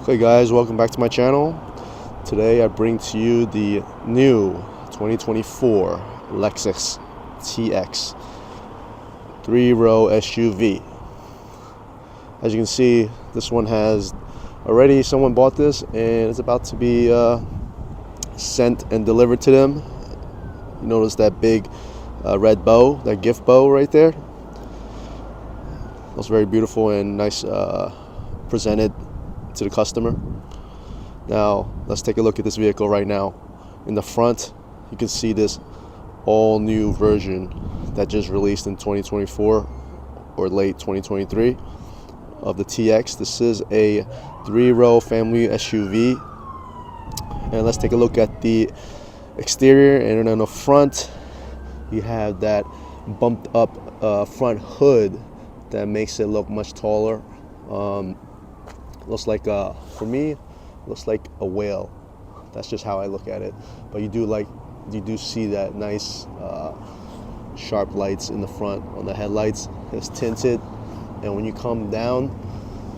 Okay guys, welcome back to my channel. Today I bring to you the new 2024 Lexus TX 3-row SUV. As you can see, this one has already someone bought this and it's about to be sent and delivered to them. You notice that big red bow, that gift bow right there. Looks very beautiful and nice presented to the customer. Now let's take a look at this vehicle right now. In the front you can see this all new version that just released in 2024 or late 2023 of the TX. This is a 3-row family SUV, and let's take a look at the exterior. And on the front you have that bumped up front hood that makes it look much taller. Looks like for me, looks like a whale. That's just how I look at it. But you do see that nice sharp lights in the front on the headlights. It's tinted, and when you come down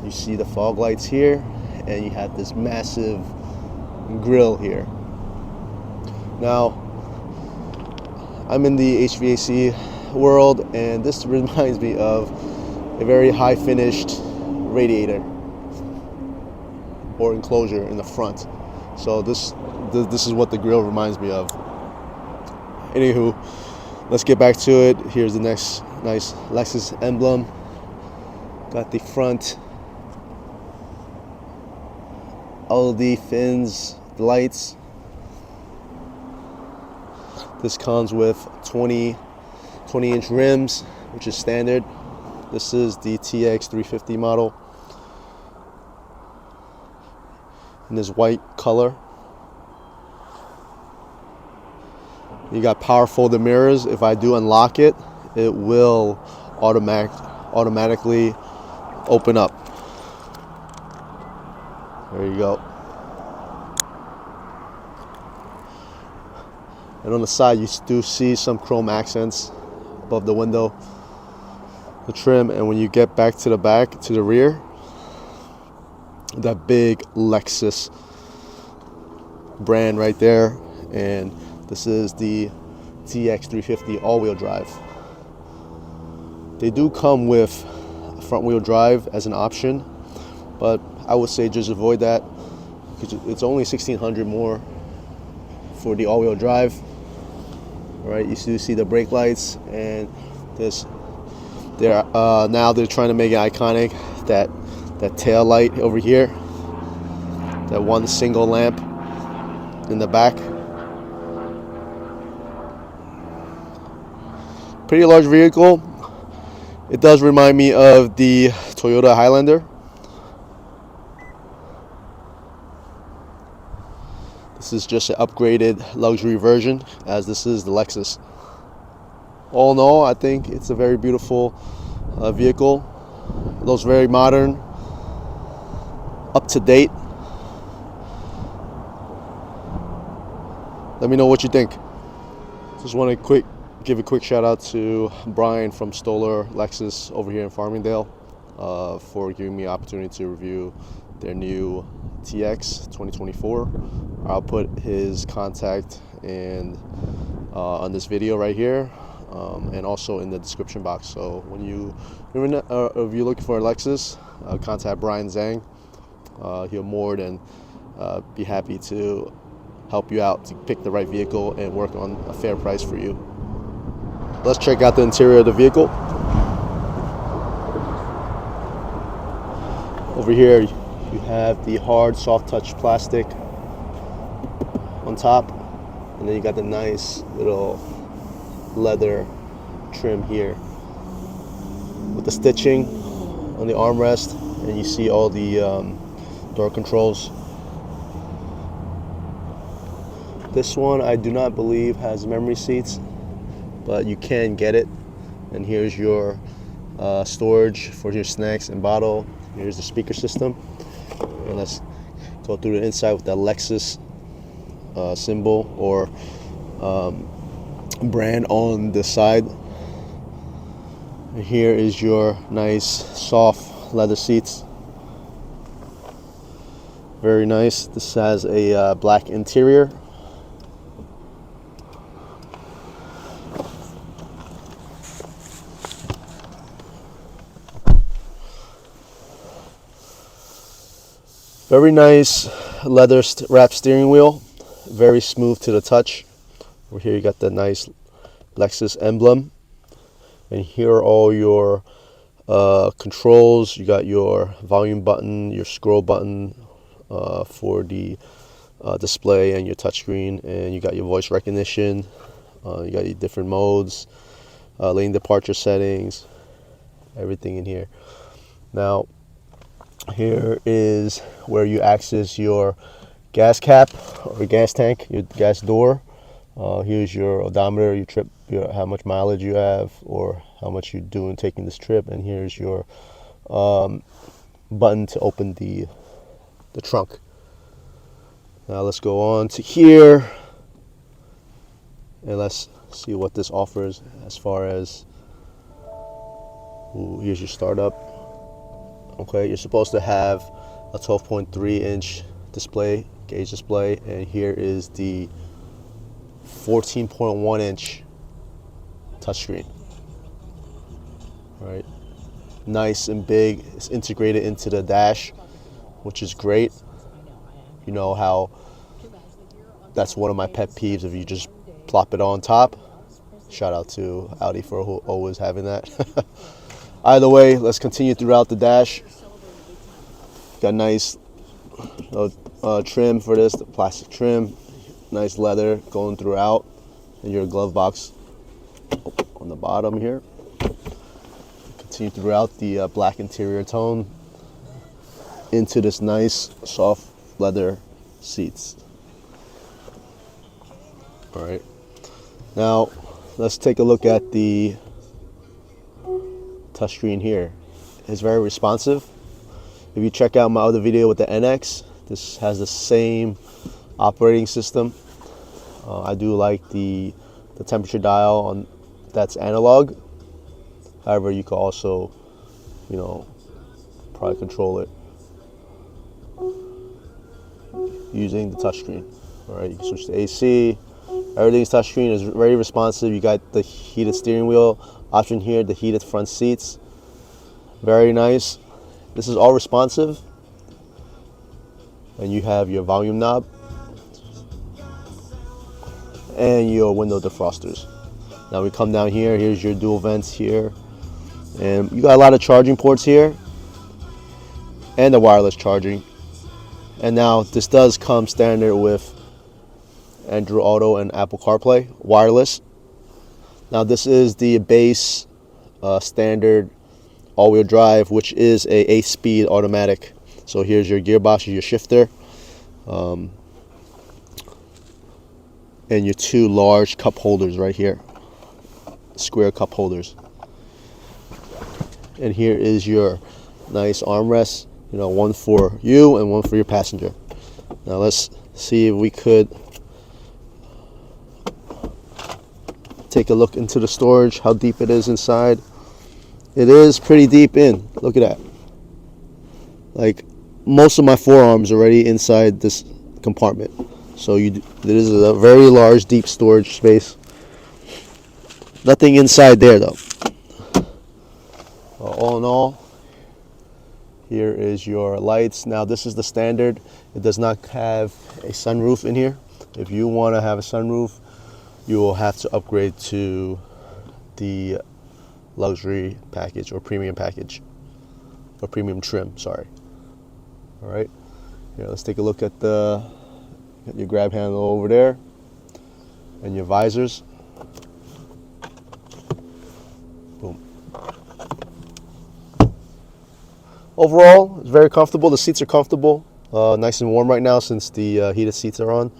you see the fog lights here, and you have this massive grille here. Now I'm in the HVAC world, and this reminds me of a very high finished radiator or enclosure in the front. So this is what the grille reminds me of. Anywho, let's get back to it. Here's the next nice Lexus emblem. Got the front AUDI fins, the lights. This comes with 20-inch rims, which is standard. This is the TX 350 model in this white color. You got power folded mirrors. If I do unlock it, it will automatically open up. There you go. And on the side you do see some chrome accents above the window, the trim. And when you get back to the back, to the rear, that big Lexus brand right there. And this is the TX 350 all-wheel drive. They do come with front-wheel drive as an option, but I would say just avoid that because it's only $1,600 more for the all-wheel drive. All right, you do see the brake lights, and this now they're trying to make it iconic. That tail light over here, that one single lamp in the back. Pretty large vehicle. It does remind me of the Toyota Highlander. This is just an upgraded luxury version, as this is the Lexus. All in all, I think it's a very beautiful vehicle. It looks very modern, up to date. Let me know what you think. Just want to give a quick shout out to Brian from STOLER Lexus over here in Farmingdale for giving me the opportunity to review their new TX 2024. I'll put his contact and on this video right here, and also in the description box. So when if you're looking for a Lexus, contact Brian Zhang. He'll more than be happy to help you out to pick the right vehicle and work on a fair price for you. Let's check out the interior of the vehicle. Over here you have the hard soft touch plastic on top, and then you got the nice little leather trim here with the stitching on the armrest, and you see all the door controls. This one I do not believe has memory seats, but you can get it. And here's your storage for your snacks and bottle. Here's the speaker system, and let's go through the inside with that Lexus symbol or brand on the side. And here is your nice soft leather seats. Very nice. This has a black interior. Very nice leather wrap steering wheel. Very smooth to the touch. Over here you got the nice Lexus emblem. And here are all your controls. You got your volume button, your scroll button for the display and your touchscreen, and you got your voice recognition. You got your different modes, lane departure settings, everything in here. Now, here is where you access your gas cap or gas tank, your gas door. Here's your odometer, your trip, how much mileage you have, or how much you're doing taking this trip. And here's your button to open the trunk. Now let's go on to here, and let's see what this offers as far as. Ooh, here's your startup. Okay, you're supposed to have a 12.3 inch display, gauge display, and here is the 14.1 inch touchscreen. All right, nice and big. It's integrated into the dash, which is great. You know how that's one of my pet peeves, if you just plop it on top. Shout out to Audi for always having that. Either way, let's continue throughout the dash. Got nice trim for this, the plastic trim. Nice leather going throughout, and your glove box on the bottom here. Continue throughout the black interior tone into this nice soft leather seats. All right, now let's take a look at the touchscreen here. It's very responsive. If you check out my other video with the NX, this has the same operating system. I do like the temperature dial on that's analog. However, you can also, you know, probably control it using the touchscreen. All right, you can switch to AC. Everything's touchscreen, is very responsive. You got the heated steering wheel option here, the heated front seats. Very nice. This is all responsive. And you have your volume knob and your window defrosters. Now we come down here, here's your dual vents here. And you got a lot of charging ports here and the wireless charging. And now this does come standard with Android Auto and Apple CarPlay wireless. Now this is the base standard all-wheel drive, which is a 8-speed automatic. So here's your gearbox, your shifter, and your two large cup holders right here, square cup holders. And here is your nice armrest, you know, one for you and one for your passenger. Now let's see if we could take a look into the storage, how deep it is inside. It is pretty deep in. Look at that. Like, most of my forearms already inside this compartment. So this is a very large, deep storage space. Nothing inside there though. All in all, here is your lights. Now this is the standard. It does not have a sunroof in here. If you want to have a sunroof, you will have to upgrade to the luxury package or premium package, or premium trim, sorry. All right, here, let's take a look at your grab handle over there and your visors. Boom. Overall, it's very comfortable. The seats are comfortable, nice and warm right now since the heated seats are on.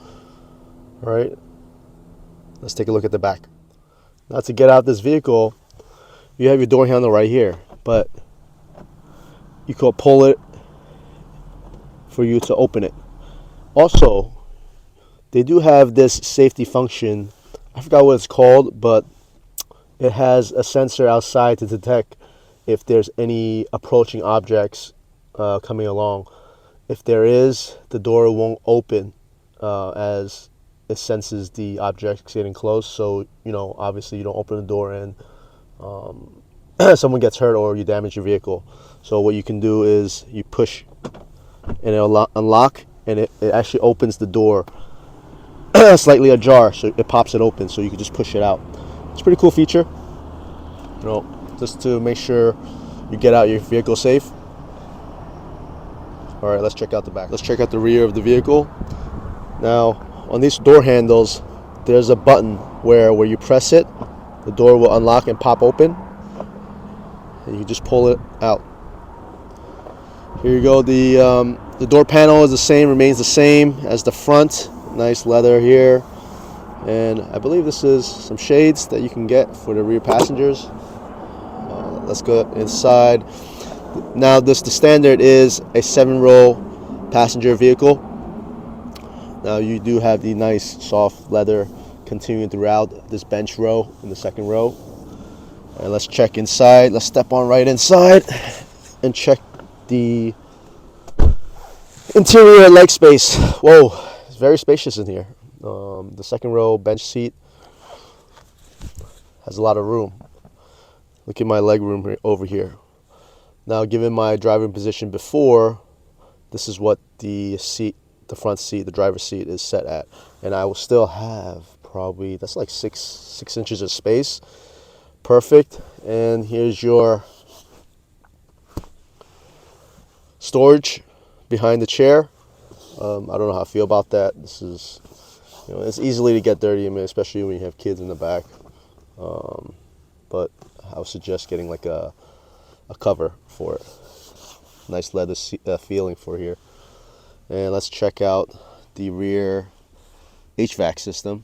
All right, let's take a look at the back. Now, to get out this vehicle, you have your door handle right here, but you could pull it for you to open it. Also, they do have this safety function. I forgot what it's called, but it has a sensor outside to detect if there's any approaching objects coming along. If there is, the door won't open as it senses the object getting close. So, you know, obviously you don't open the door and someone gets hurt or you damage your vehicle. So what you can do is you push and it'll unlock, and it actually opens the door slightly ajar, so it pops it open, so you can just push it out. It's a pretty cool feature, you know, just to make sure you get out your vehicle safe. All right, let's check out the back. Let's check out the rear of the vehicle. Now, on these door handles, there's a button where you press it, the door will unlock and pop open, and you just pull it out. Here you go. The door panel is the same, remains the same as the front. Nice leather here, and I believe this is some shades that you can get for the rear passengers. Let's go inside. Now, the standard is a 7-row passenger vehicle. Now, you do have the nice soft leather continuing throughout this bench row in the second row. And let's check inside. Let's step on right inside and check the interior leg space. Whoa, it's very spacious in here. The second row bench seat has a lot of room. Look at my leg room over here. Now, given my driving position before, this is what the front seat, the driver's seat, is set at. And I will still have probably, that's like six inches of space. Perfect. And here's your storage behind the chair. I don't know how I feel about that. This is, you know, it's easily to get dirty, I mean, especially when you have kids in the back. But I would suggest getting like a cover for it. Nice leather feeling for here. And let's check out the rear HVAC system.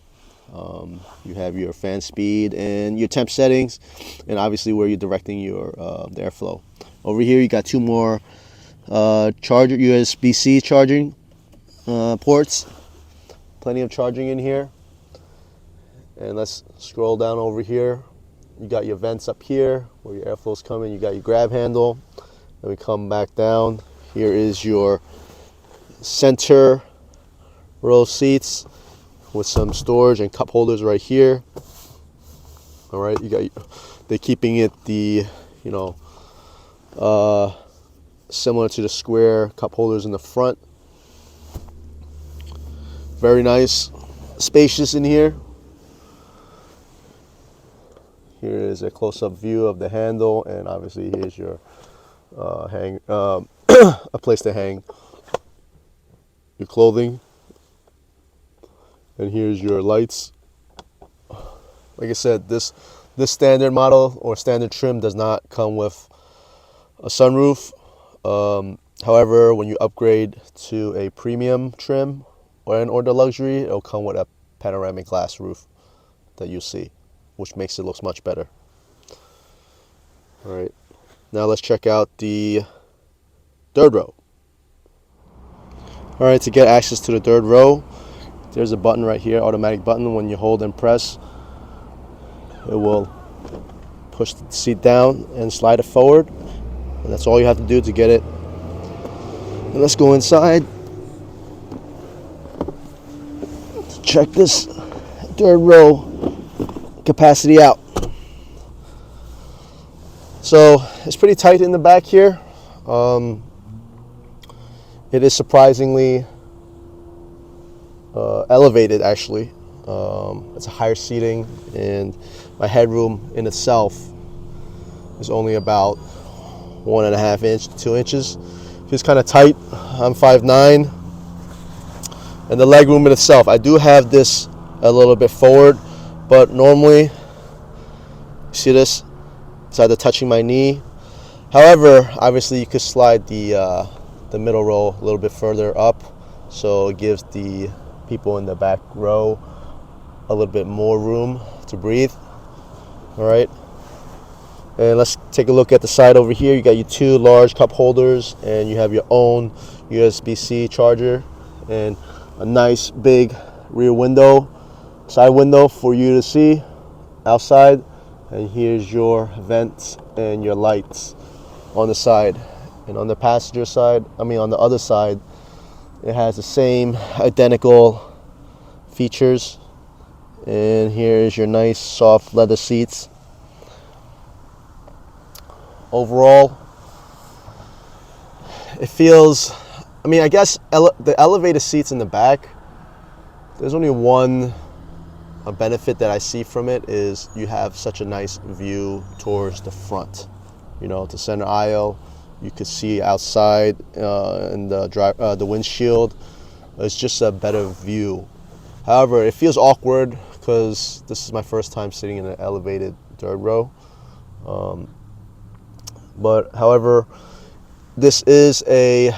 You have your fan speed and your temp settings, and obviously where you're directing your the airflow. Over here you got 2 more charger USB-C charging ports. Plenty of charging in here. And let's scroll down over here. You got your vents up here where your airflow's coming. You got your grab handle. Then we come back down. Here is your center row seats with some storage and cup holders right here. All right, you got, they're keeping it the, you know, similar to the square cup holders in the front. Very nice, spacious in here. Here is a close-up view of the handle, and obviously here's your a place to hang your clothing. And here's your lights. Like I said, this standard model or standard trim does not come with a sunroof. However, when you upgrade to a premium trim or the luxury, it'll come with a panoramic glass roof that you see, which makes it look much better. All right, now let's check out the third row. All right, to get access to the third row, there's a button right here, automatic button. When you hold and press, it will push the seat down and slide it forward. And that's all you have to do to get it. And let's go inside. Check this third row capacity out. So it's pretty tight in the back here. It is surprisingly elevated, actually. It's a higher seating, and my headroom in itself is only about 1.5 inches to 2 inches. Feels kind of tight. I'm 5'9", and the leg room in itself, I do have this a little bit forward, but normally, see this? It's either touching my knee. However, obviously you could slide the middle row a little bit further up, so it gives the people in the back row a little bit more room to breathe. All right, and let's take a look at the side over here. You got your 2 large cup holders, and you have your own USB-C charger, and a nice big rear window, side window for you to see outside. And here's your vents and your lights on the side. And on the passenger side, on the other side, It has the same identical features. And here's your nice soft leather seats. Overall, it feels, I mean, I guess the elevated seats in the back, there's only one benefit that I see from it is you have such a nice view towards the front. You know, the center aisle, you could see outside in the windshield. It's just a better view. However, it feels awkward because this is my first time sitting in an elevated third row. But however, this is a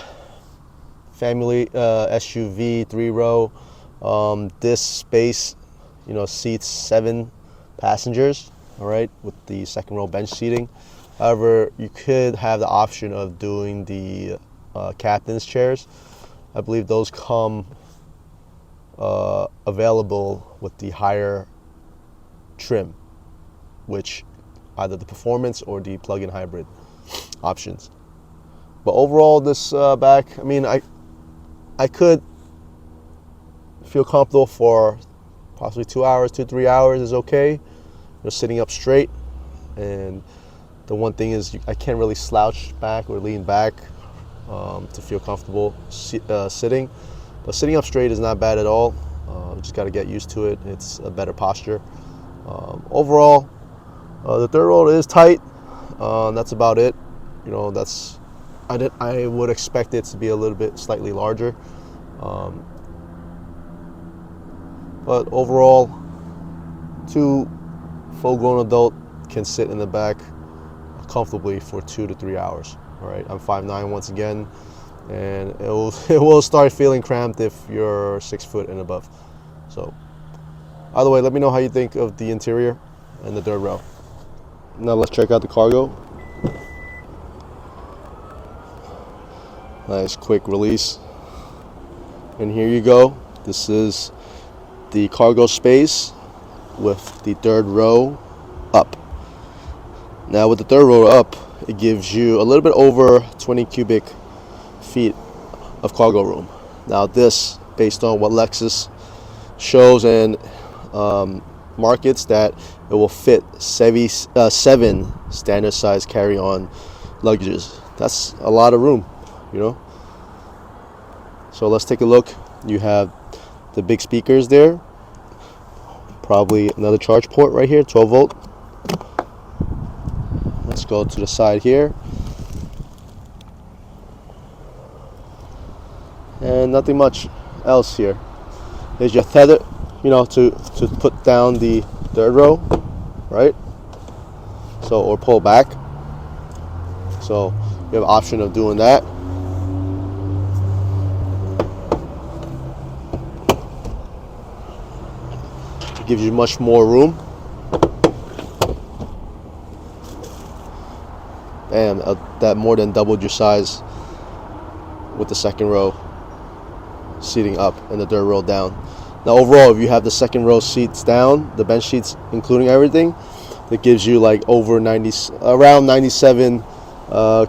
family SUV 3-row. This space, you know, seats 7 passengers, all right, with the second row bench seating. However, you could have the option of doing the captain's chairs. I believe those come available with the higher trim, which either the performance or the plug-in hybrid options. But overall, this back, I mean, I could feel comfortable for possibly 2 hours, 2-3 hours is okay. You know, sitting up straight. And the one thing is I can't really slouch back or lean back to feel comfortable sitting. But sitting up straight is not bad at all. Just got to get used to it. It's a better posture. Overall, the third row is tight. That's about it. You know, I would expect it to be a little bit slightly larger. But overall, 2 full-grown adult can sit in the back comfortably for 2 to 3 hours. All right, I'm 5'9" once again, and it will start feeling cramped if you're 6 foot and above. So, either way, let me know how you think of the interior and the third row. Now let's check out the cargo. Nice quick release. And here you go. This is the cargo space with the third row up. Now with the third row up, it gives you a little bit over 20 cubic feet of cargo room. Now this, based on what Lexus shows and markets, that it will fit 7 standard size carry-on luggages. That's a lot of room, you know. So let's take a look. You have the big speakers there, probably another charge port right here, 12 volt. Let's go to the side here, and nothing much else here. There's your tether, you know, to put down the third row, right? So, or pull back. So you have an option of doing that. It gives you much more room. And that more than doubled your size with the second row seating up and the third row down. Now overall, if you have the second row seats down, the bench seats including everything, that gives you like over around 97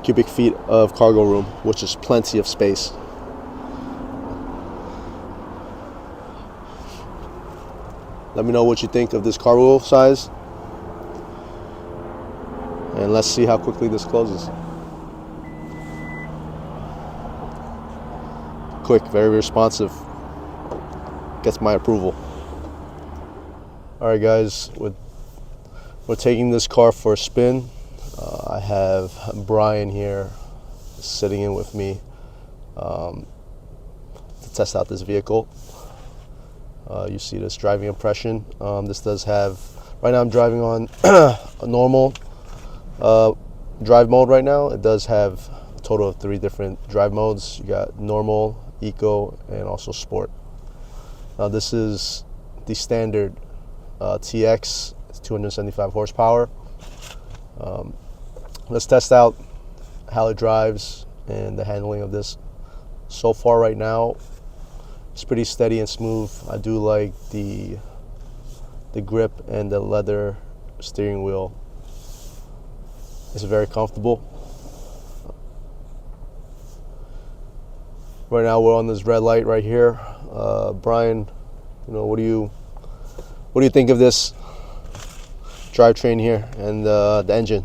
cubic feet of cargo room, which is plenty of space. Let me know what you think of this cargo size, and let's see how quickly this closes. Quick, very responsive. Gets my approval. All right, guys, we're taking this car for a spin. I have Brian here sitting in with me to test out this vehicle. You see this driving impression. This does have, right now I'm driving on a normal drive mode right now. It does have a total of 3 different drive modes. You got normal, eco, and also sport. Now this is the standard TX. It's 275 horsepower. Let's test out how it drives and the handling of this. So far right now, it's pretty steady and smooth. I do like the grip and the leather steering wheel. It's very comfortable. Right now we're on this red light right here. Brian, what do you think of this drivetrain here and the engine?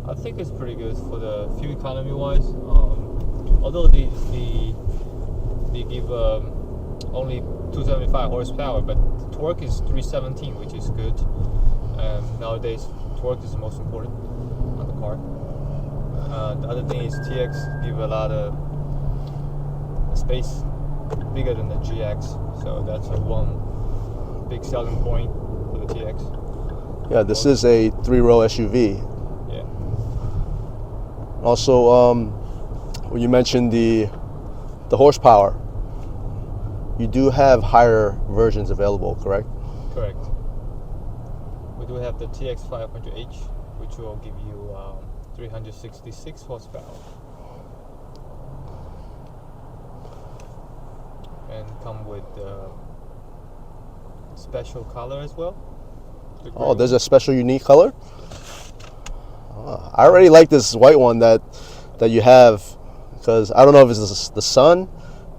I think it's pretty good for the fuel economy wise. Although they give only 275 horsepower, but the torque is 317, which is good. Nowadays, torque is the most important on the car. The other thing is TX give a lot of space, bigger than the GX, so that's one big selling point for the TX. Yeah, this is a 3-row SUV. Yeah. Also, when you mentioned the horsepower, you do have higher versions available, correct? Correct. We do have the TX 500H, which will give you 366 horsepower. And come with special color as well. Oh, there's a special unique color? I already like this white one that you have, because I don't know if it's the sun,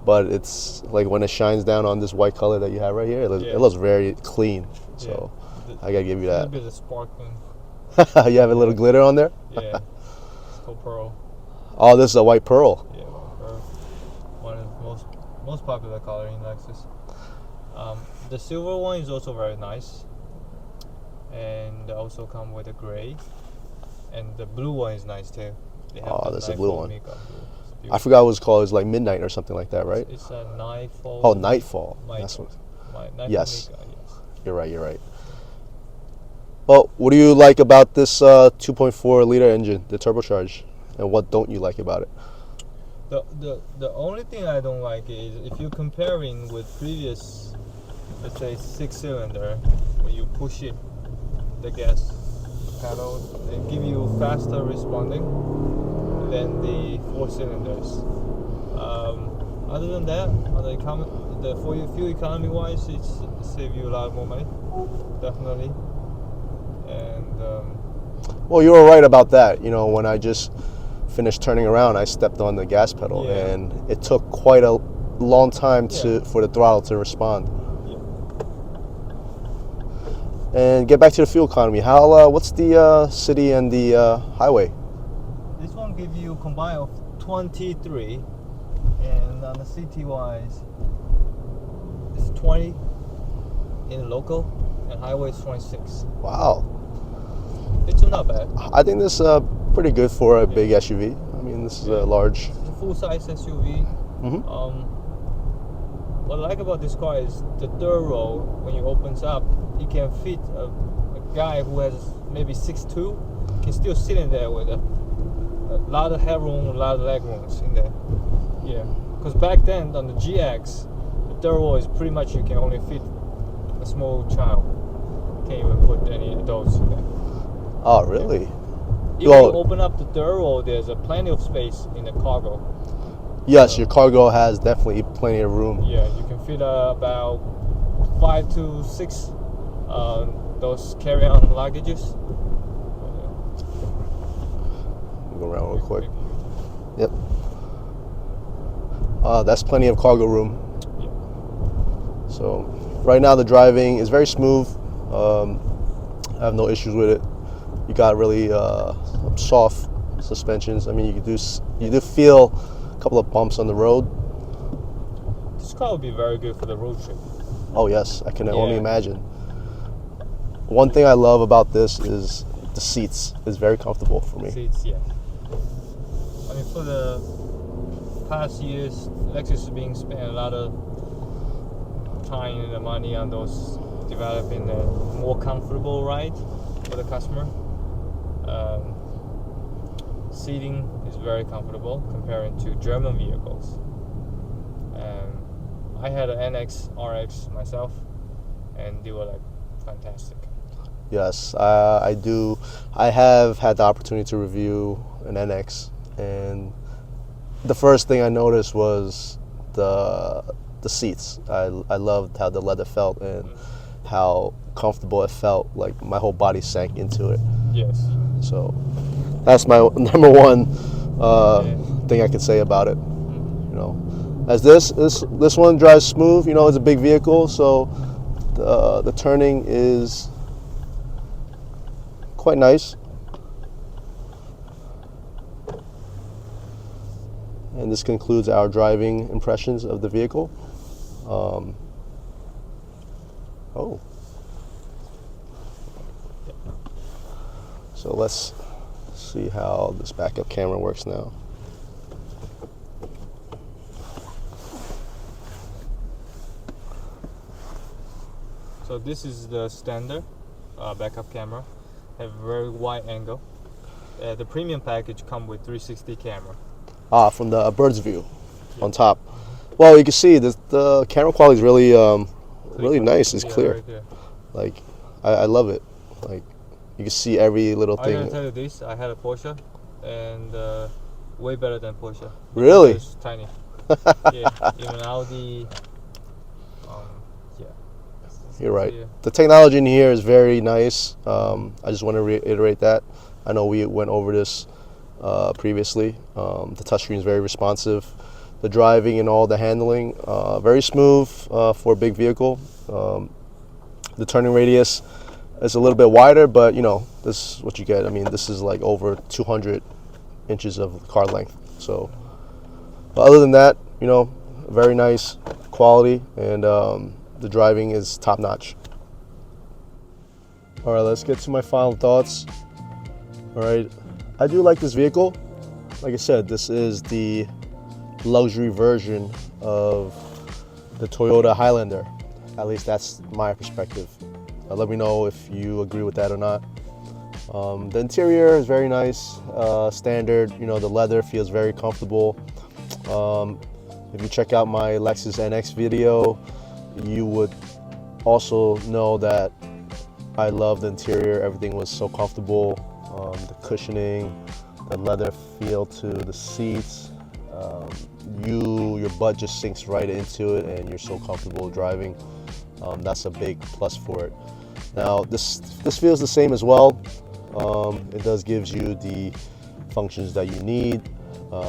but it's like when it shines down on this white color that you have right here, it looks very clean. So I gotta give you that. A little bit of sparkling. You have a little glitter on there? Yeah. It's called pearl. Oh, this is a white pearl. Yeah, pearl. One of the most popular color in Lexus. The silver one is also very nice, and they also come with a gray, and the blue one is nice too. Oh, that's a blue one. Blue. I forgot what it's called. It's like midnight or something like that, right? It's a nightfall. Oh, nightfall. That's what. Nightfall Yes. Mika, yes. You're right. Well, what do you like about this 2.4 liter engine, the turbocharged, and what don't you like about it? The only thing I don't like is if you're comparing with previous, let's say 6-cylinder, when you push it, the gas pedal, they give you faster responding than the 4-cylinders. Other than that, the fuel economy wise, it saves you a lot more money, definitely. And well, you were right about that. When I just finished turning around, I stepped on the gas pedal, and it took quite a long time for the throttle to respond. And get back to the fuel economy. What's the city and the highway? This one gives you a combined of 23, and on the city wise, it's 20 in local, and highway is 26. Wow. It's not bad. I think this is pretty good for a big SUV. I mean, this is a large. It's a full-size SUV. Mm-hmm. What I like about this car is the third row. When you opens up, you can fit a guy who has maybe 6'2", can still sit in there with a lot of headroom, a lot of leg rooms in there. Yeah, because back then on the GX, the third row is pretty much you can only fit a small child. Can't even put any adults in there. Oh, really? If you open up the third row, there's plenty of space in the cargo. Yes, your cargo has definitely plenty of room. Yeah, you can fit about 5 to 6 those carry-on luggages. Go around real quick. Yep. That's plenty of cargo room. Yeah. So right now the driving is very smooth. I have no issues with it. You got really soft suspensions. I mean, you do feel a couple of bumps on the road. This car would be very good for the road trip. Oh yes, I can only imagine. One thing I love about this is the seats. It's very comfortable for me. Seats, yeah. I mean, for the past years, Lexus is being spent a lot of time and money on those developing a more comfortable ride for the customer. Seating is very comfortable comparing to German vehicles. I had an NX RX myself, and they were like fantastic. Yes, I do. I have had the opportunity to review an NX, and the first thing I noticed was the seats. I loved how the leather felt and how comfortable it felt. Like my whole body sank into it. Yes. So that's my number one thing I could say about it. You know, as this one drives smooth. You know, it's a big vehicle, so the turning is quite nice. And this concludes our driving impressions of the vehicle. So let's see how this backup camera works now. So this is the standard backup camera. Have very wide angle. The premium package come with 360 camera. From the bird's view on top. Well, you can see the camera quality is really really nice. It's clear. Right there. Like I love it. Like you can see every little thing. I'm gonna tell you this: I had a Porsche, and way better than Porsche. Really? It's tiny. Yeah, even Audi. Yeah. You're right. Yeah. The technology in here is very nice. I just want to reiterate that. I know we went over this previously. The touchscreen is very responsive. The driving and all the handling, very smooth for a big vehicle. The turning radius is a little bit wider, but you know, this is what you get. I mean, this is like over 200 inches of car length. So, but other than that, you know, very nice quality, and the driving is top notch. All right, let's get to my final thoughts. All right, I do like this vehicle. Like I said, this is the luxury version of the Toyota Highlander. At least that's my perspective. Let me know if you agree with that or not. The interior is very nice, standard. You know, the leather feels very comfortable. If you check out my Lexus NX video, you would also know that I love the interior. Everything was so comfortable. The cushioning, the leather feel to the seats. Your butt just sinks right into it, and you're so comfortable driving. That's a big plus for it. Now this feels the same as well. It does gives you the functions that you need,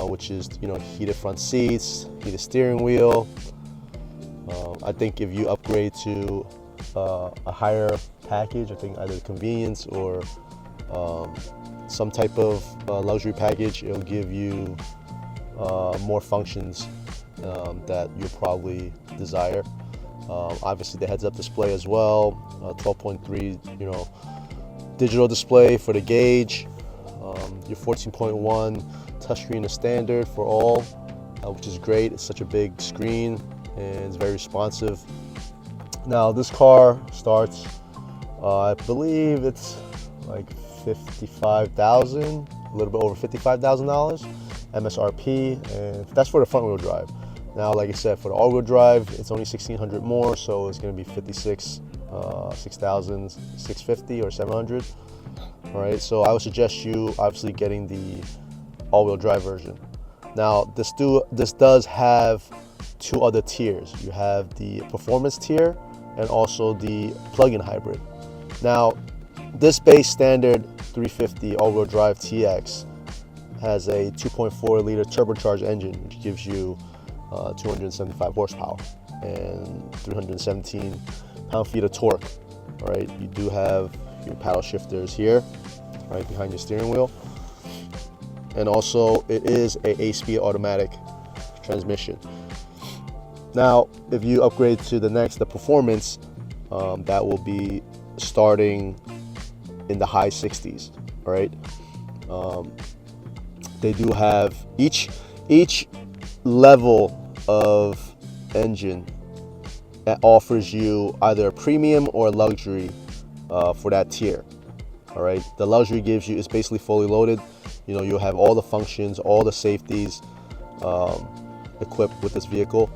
which is, you know, heated front seats, heated steering wheel. I think if you upgrade to a higher package, I think either convenience or some type of luxury package, it'll give you more functions that you'll probably desire. Obviously the heads-up display as well, 12.3, you know, digital display for the gauge. Your 14.1 touchscreen is standard for all, which is great. It's such a big screen and it's very responsive. Now this car starts, I believe it's like $55,000, a little bit over $55,000 MSRP, and that's for the front wheel drive. Now, like I said, for the all-wheel drive, it's only $1,600 more, so it's going to be $6,650 or $700. All right, so I would suggest you obviously getting the all-wheel drive version. Now, this does have two other tiers. You have the performance tier and also the plug-in hybrid. Now, this base standard 350 all-wheel drive TX has a 2.4 liter turbocharged engine, which gives you 275 horsepower and 317 pound-feet of torque. All right, you do have your paddle shifters here, right behind your steering wheel, and also it is a 8-speed automatic transmission. Now, if you upgrade to the performance, that will be starting in the high 60s. All right, they do have each level of engine that offers you either a premium or a luxury for that tier. All right, the luxury gives you, it's basically fully loaded. You know, you'll have all the functions, all the safeties equipped with this vehicle.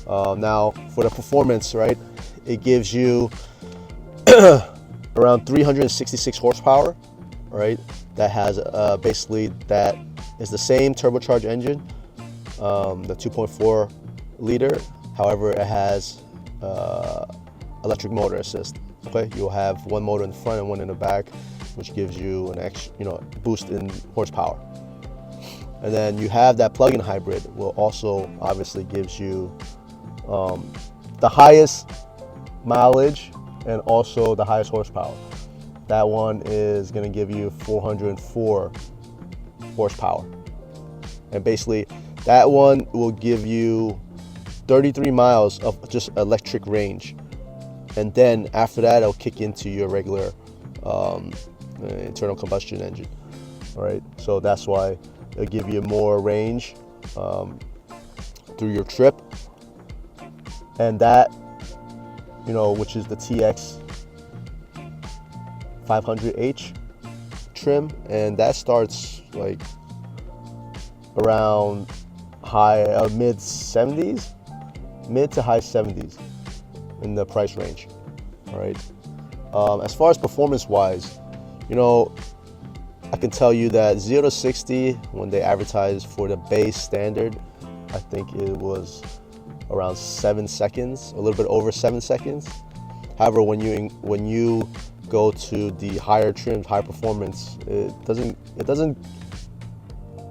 Now for the performance, right, it gives you around 366 horsepower, right? That has basically, that is the same turbocharged engine, the 2.4 liter. However, it has electric motor assist. Okay, you'll have one motor in the front and one in the back, which gives you an extra, you know, boost in horsepower. And then you have that plug-in hybrid, will also obviously gives you the highest mileage and also the highest horsepower. That one is going to give you 404 horsepower. And basically that one will give you 33 miles of just electric range. And then after that, it'll kick into your regular internal combustion engine. All right, so that's why it'll give you more range through your trip. And that, you know, which is the TX 500H trim, and that starts like around mid to high 70s in the price range. All right. As far as performance wise, you know, I can tell you that 0 to 60, when they advertised for the base standard, I think it was around 7 seconds, a little bit over 7 seconds. However, when you go to the higher trims, high performance, it doesn't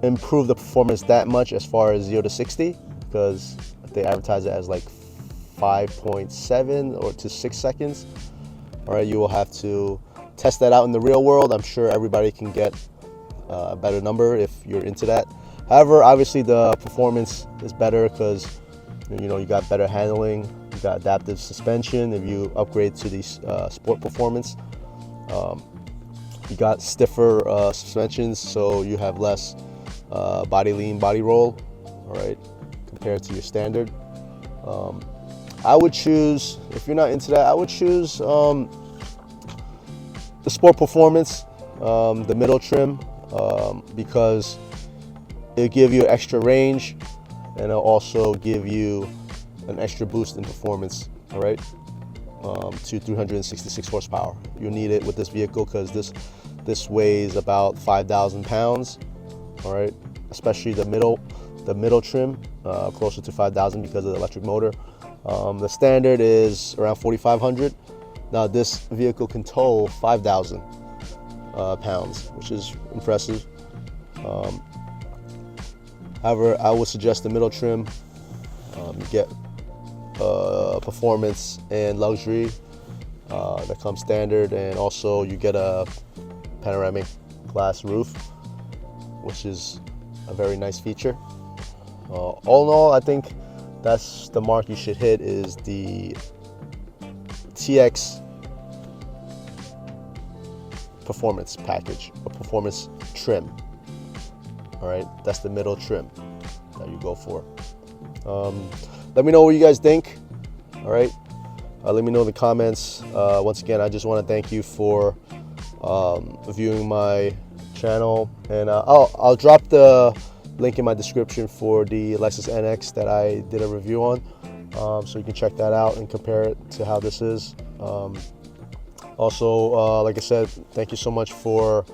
improve the performance that much as far as 0 to 60, because they advertise it as like 5.7 or to 6 seconds. All right, you will have to test that out in the real world. I'm sure everybody can get a better number if you're into that. However, obviously the performance is better because, you know, you got better handling, you got adaptive suspension. If you upgrade to the sport performance, you got stiffer suspensions, so you have less body lean, body roll, all right, compared to your standard. I would choose, if you're not into that, I would choose the sport performance, the middle trim, because it'll give you extra range and it'll also give you an extra boost in performance, all right, to 366 horsepower. You'll need it with this vehicle because this weighs about 5,000 pounds, all right, especially the middle trim, closer to 5,000 because of the electric motor. The standard is around 4,500. Now this vehicle can tow 5,000 pounds, which is impressive. However, I would suggest the middle trim. You get performance and luxury that comes standard, and also you get a panoramic glass roof, which is a very nice feature. All in all, I think that's the mark you should hit, is the TX performance package, or performance trim. All right, that's the middle trim that you go for. Let me know what you guys think. All right, let me know in the comments. Once again, I just want to thank you for viewing my channel, and I'll drop the link in my description for the Lexus NX that I did a review on, so you can check that out and compare it to how this is. Also, like I said, thank you so much for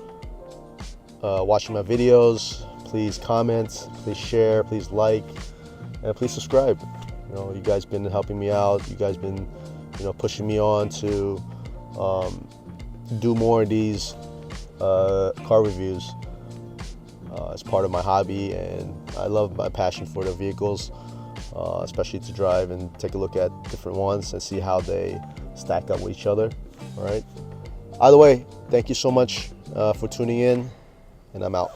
watching my videos. Please comment, please share, please like, and please subscribe. You know, you guys been helping me out. You guys been, you know, pushing me on to do more of these car reviews as part of my hobby, and I love my passion for the vehicles, especially to drive and take a look at different ones and see how they stack up with each other. All right. Either way, thank you so much for tuning in, and I'm out.